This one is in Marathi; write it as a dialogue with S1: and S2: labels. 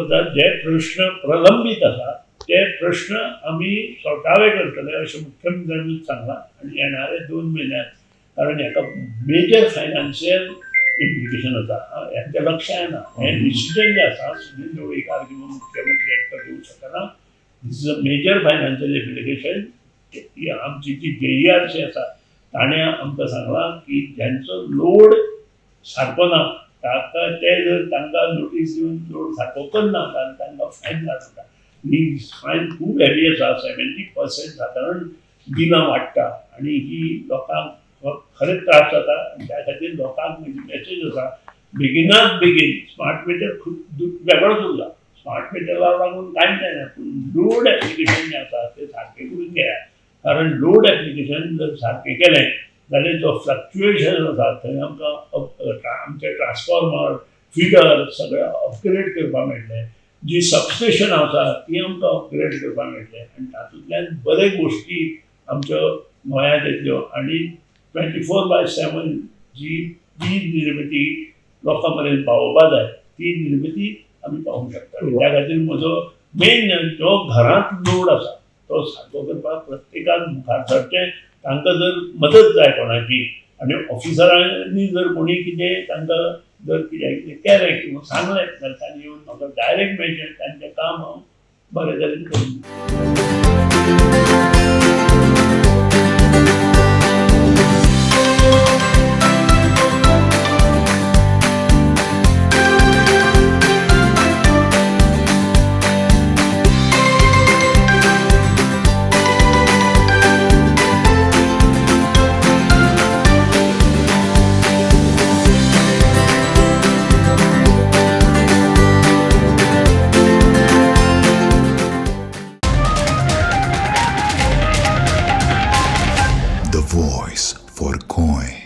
S1: करतात जे प्रश्न प्रलंबीत आसा ते प्रश्न आमी सॉर्टावे करतले अशें मुख्यमंत्र्यांनी सांगलां आनी येणारे 2 म्हयन्यांत, कारण हाका मेजर फायनान्शियल इम्प्लिकेशन आसा. हेंच्या लक्षात येना हे डिसिजन जे आसा सुनील ढवळीकर किंवा मुख्यमंत्री एकटो घेवंक शकना. This is a major financial implication. आमची जी JERC आसा ताणें आमकां सांगलां की ज्यांचो लोड सारको ना ते जर तांकां नोटीस दिवन लोड सारको करना जाल्यार तांकां फायन लागता. ही फायन खूब हेवी आसा. 70% सादारण बिलां वाडटा आनी ही लोकांक खरेंच त्रास जाता. त्या खातीर लोकांक म्हजी मॅसेज आसा, बेगिनात बेगीन स्मार्ट मिटर वेगळोच उरला. स्मार्ट मिटराक लागून कांयच जायना, पूण लोड एप्लिकेशन जें आसा तें सारकें करून घेयात. कारण लोड एप्लिकेशन जर सारकें केलें जाल्यार जो फ्लक्च्युएशन आसा थंय आमकां आमचे ट्रान्सफॉर्मर फिडर सगळें अपग्रेड करपाक मेळटलें. जी सबस्टेशन आसा ती आमकां अपग्रेड करपाक मेळटलें आनी तातूंतल्यान बरे गोश्टी आमच्यो गोंयांत येतल्यो आनी 24/7 जी वीज निर्मिती लोकां पर्यंत पावोवपा जाय ती निर्मिती आमी पावोवंक शकता. त्या खातीर म्हजो मेन जो घरांत लोड आसा तो सारको करपाक प्रत्येकान मुखार सरचें. तांकां जर मदत जाय कोणाची आनी ऑफिसरांनी जर कोणी कितें तांकां जर कितें केलें किंवा सांगलें जाल्यार तांणी येवन म्हाका डायरेक्ट मेळचें. तांचें काम हांव बरे तरेन करून दितलों.
S2: The voice for Coin.